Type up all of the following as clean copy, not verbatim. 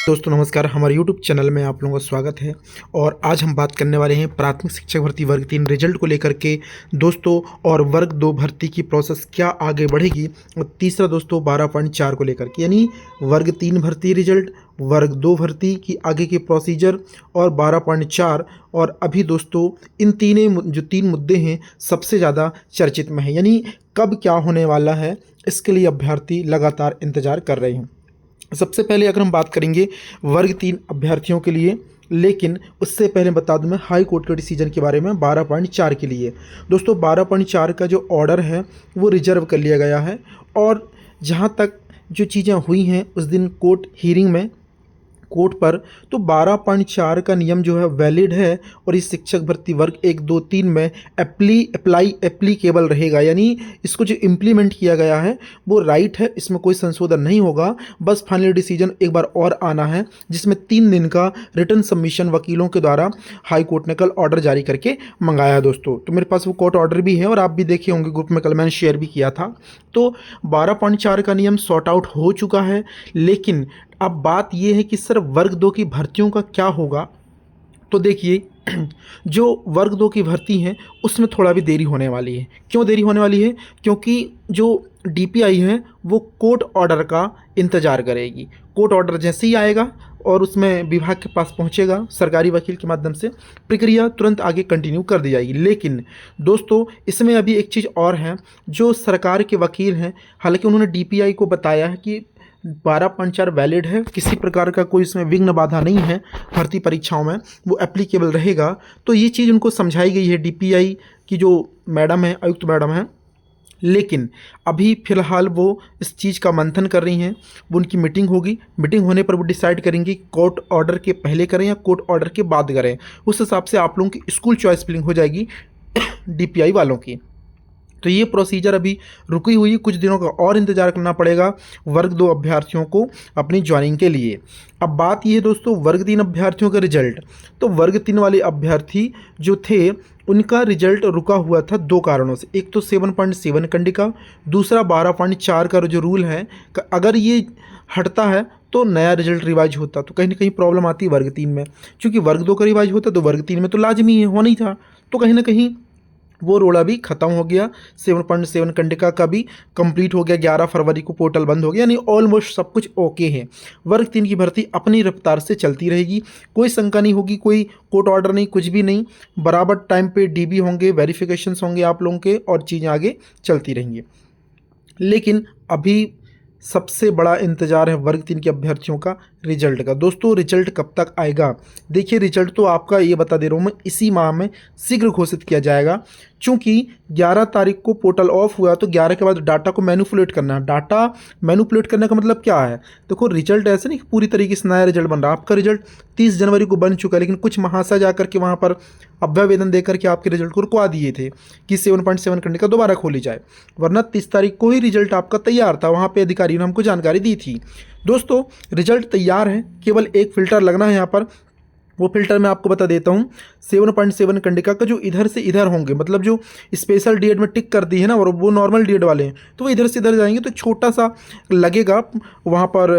दोस्तों नमस्कार, हमारे YouTube चैनल में आप लोगों का स्वागत है। और आज हम बात करने वाले हैं प्राथमिक शिक्षक भर्ती वर्ग 3 रिजल्ट को लेकर के दोस्तों। और वर्ग 2 भर्ती की प्रोसेस क्या आगे बढ़ेगी, और तीसरा दोस्तों 12.4 को लेकर के, यानी वर्ग 3 भर्ती रिजल्ट, वर्ग 2 भर्ती की आगे की प्रोसीजर और 12.4। और अभी दोस्तों इन तीन मुद्दे हैं सबसे ज़्यादा चर्चित में है, यानी कब क्या होने वाला है इसके लिए अभ्यर्थी लगातार इंतज़ार कर रहे हैं। सबसे पहले अगर हम बात करेंगे वर्ग 3 अभ्यर्थियों के लिए, लेकिन उससे पहले बता दूं मैं हाई कोर्ट के डिसीजन के बारे में 12.4 के लिए। दोस्तों 12.4 का जो ऑर्डर है वो रिजर्व कर लिया गया है, और जहां तक जो चीज़ें हुई हैं उस दिन कोर्ट हीयरिंग में कोर्ट पर, तो 12.4 का नियम जो है वैलिड है और इस शिक्षक भर्ती वर्ग 1, 2, 3 में एप्लीकेबल रहेगा। यानी इसको जो इम्प्लीमेंट किया गया है वो राइट है, इसमें कोई संशोधन नहीं होगा। बस फाइनल डिसीजन एक बार और आना है, जिसमें 3 दिन का रिटर्न सबमिशन वकीलों के द्वारा हाई कोर्ट ने कल ऑर्डर जारी करके मंगाया है दोस्तों। तो मेरे पास वो कोर्ट ऑर्डर भी है और आप भी देखे होंगे, ग्रुप में कल मैंने शेयर भी किया था। तो 12.4 का नियम सॉर्ट आउट हो चुका है, लेकिन अब बात यह है कि सर वर्ग 2 की भर्तियों का क्या होगा। तो देखिए जो वर्ग 2 की भर्ती है उसमें थोड़ा भी देरी होने वाली है। क्यों देरी होने वाली है? क्योंकि जो डीपीआई है वो कोर्ट ऑर्डर का इंतज़ार करेगी। कोर्ट ऑर्डर जैसे ही आएगा और उसमें विभाग के पास पहुंचेगा, सरकारी वकील के माध्यम से प्रक्रिया तुरंत आगे कंटिन्यू कर दी जाएगी। लेकिन दोस्तों इसमें अभी एक चीज़ और है, जो सरकार के वकील हैं, हालांकि उन्होंने डीपीआई को बताया है कि 12.4 वैलिड है, किसी प्रकार का कोई इसमें विघ्न बाधा नहीं है, भर्ती परीक्षाओं में वो एप्लीकेबल रहेगा। तो ये चीज़ उनको समझाई गई है डीपीआई की जो मैडम है, आयुक्त मैडम है। लेकिन अभी फ़िलहाल वो इस चीज़ का मंथन कर रही हैं। वो उनकी मीटिंग होगी, मीटिंग होने पर वो डिसाइड करेंगी कोर्ट ऑर्डर के पहले करें या कोर्ट ऑर्डर के बाद करें। उस हिसाब से आप लोगों की स्कूल चॉइस फिलिंग हो जाएगी डीपीआई वालों की। तो ये प्रोसीजर अभी रुकी हुई, कुछ दिनों का और इंतज़ार करना पड़ेगा वर्ग 2 अभ्यर्थियों को अपनी ज्वाइनिंग के लिए। अब बात ये है दोस्तों वर्ग 3 अभ्यर्थियों का रिजल्ट। तो वर्ग 3 वाले अभ्यर्थी जो थे उनका रिजल्ट रुका हुआ था 2 कारणों से। एक तो 7.7 कंडिका, दूसरा 12.4 का जो रूल है, अगर ये हटता है तो नया रिजल्ट रिवाइज होता, तो कहीं ना कहीं प्रॉब्लम आती है वर्ग 3 में। क्योंकि वर्ग 2 का रिवाइज होता तो वर्ग 3 में तो लाजमी है, होना ही था। तो कहीं ना कहीं वो रोड़ा भी ख़त्म हो गया। 7.7 कंडिका का भी कंप्लीट हो गया, 11 फरवरी को पोर्टल बंद हो गया, यानी ऑलमोस्ट सब कुछ ओके है। वर्ग 3 की भर्ती अपनी रफ्तार से चलती रहेगी, कोई शंका नहीं होगी, कोई कोर्ट ऑर्डर नहीं, कुछ भी नहीं। बराबर टाइम पे डीबी होंगे, वेरिफिकेशंस होंगे आप लोगों के, और चीज़ें आगे चलती रहेंगी। लेकिन अभी सबसे बड़ा इंतज़ार है वर्ग 3 के अभ्यर्थियों का रिजल्ट का। दोस्तों रिजल्ट कब तक आएगा? देखिए रिजल्ट तो आपका ये बता दे रहा हूँ मैं, इसी माह में शीघ्र घोषित किया जाएगा। चूँकि 11 तारीख को पोर्टल ऑफ हुआ, तो 11 के बाद डाटा को मैनिपुलेट करना है। डाटा मैनिपुलेट करने का मतलब क्या है? देखो रिजल्ट ऐसे नहीं कि पूरी तरीके से नया रिजल्ट बन रहा है। आपका रिजल्ट 30 जनवरी को बन चुका है, लेकिन कुछ महाशय जाकर के वहाँ पर अभ्यावेदन देकर के आपके रिजल्ट को रुकवा दिए थे कि 7.7 करने का दोबारा खोली जाए, वरना 30 तारीख को ही रिजल्ट आपका तैयार था। वहाँ पे अधिकारी ने हमको जानकारी दी थी। दोस्तों रिजल्ट तैयार है, केवल एक फ़िल्टर लगना है यहाँ पर। वो फिल्टर मैं आपको बता देता हूँ। 7.7 कंडिका का जो इधर से इधर होंगे, मतलब जो स्पेशल डीएड में टिक कर दी है ना, और वो नॉर्मल डीएड वाले हैं, तो वो इधर से इधर जाएंगे तो छोटा सा लगेगा वहाँ पर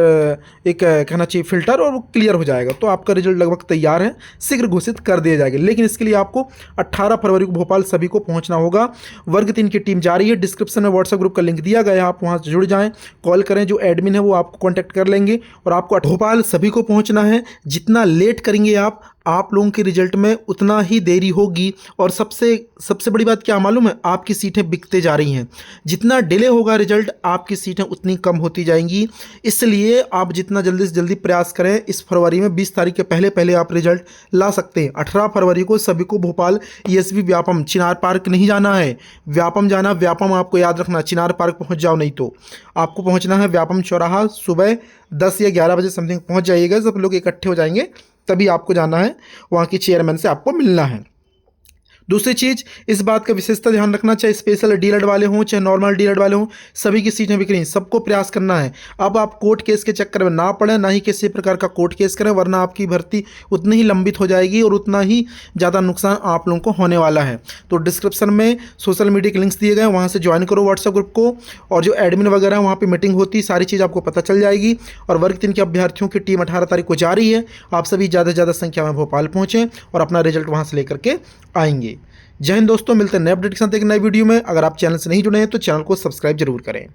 एक कहना चाहिए फ़िल्टर, और वो क्लियर हो जाएगा। तो आपका रिजल्ट लगभग तैयार है, शीघ्र घोषित कर दिया जाएगा। लेकिन इसके लिए आपको 18 फरवरी को भोपाल सभी को पहुँचना होगा। वर्ग 3 की टीम जा रही है, डिस्क्रिप्शन में व्हाट्सएप ग्रुप का लिंक दिया गया है, आप वहाँ से जुड़ जाएँ, कॉल करें, जो एडमिन है वो आपको कॉन्टैक्ट कर लेंगे। और आपको भोपाल सभी को पहुँचना है। जितना लेट करेंगे आप लोगों के रिजल्ट में उतना ही देरी होगी। और सबसे बड़ी बात क्या मालूम है? आपकी सीटें बिकते जा रही हैं। जितना डिले होगा रिजल्ट, आपकी सीटें उतनी कम होती जाएंगी। इसलिए आप जितना जल्दी से जल्दी प्रयास करें, इस फरवरी में 20 तारीख के पहले पहले आप रिजल्ट ला सकते हैं। 18 फरवरी को सभी को भोपाल ईएसवी व्यापम, चिनार पार्क नहीं जाना है, व्यापम जाना। व्यापम आपको याद रखना, चिनार पार्क पहुँच जाओ, नहीं तो आपको पहुँचना है व्यापम चौराहा। सुबह 10 या 11 बजे समथिंग पहुँच जाइएगा, सब लोग इकट्ठे हो जाएंगे, तभी आपको जाना है, वहाँ की चेयरमैन से आपको मिलना है। दूसरी चीज़, इस बात का विशेषता ध्यान रखना, चाहे स्पेशल डीएलएड वाले हों चाहे नॉर्मल डीएलएड वाले हों, सभी की सीटें बिक रही हैं। सबको प्रयास करना है। अब आप कोर्ट केस के चक्कर में ना पड़ें, ना ही किसी प्रकार का कोर्ट केस करें, वरना आपकी भर्ती उतनी ही लंबित हो जाएगी और उतना ही ज़्यादा नुकसान आप लोगों को होने वाला है। तो डिस्क्रिप्शन में सोशल मीडिया के लिंक्स दिए गए हैं, वहाँ से ज्वाइन करो व्हाट्सएप ग्रुप को, और जो एडमिन वगैरह है वहाँ पर मीटिंग होती है, सारी चीज़ आपको पता चल जाएगी। और वर्ग 3 के अभ्यर्थियों की टीम 18 तारीख को जा रही है। आप सभी ज़्यादा से ज़्यादा संख्या में भोपाल पहुँचें और अपना रिजल्ट वहाँ से लेकर के आएंगे। जय हिंद दोस्तों, मिलते हैं नए अपडेट के साथ एक नए वीडियो में। अगर आप चैनल से नहीं जुड़े हैं तो चैनल को सब्सक्राइब जरूर करें।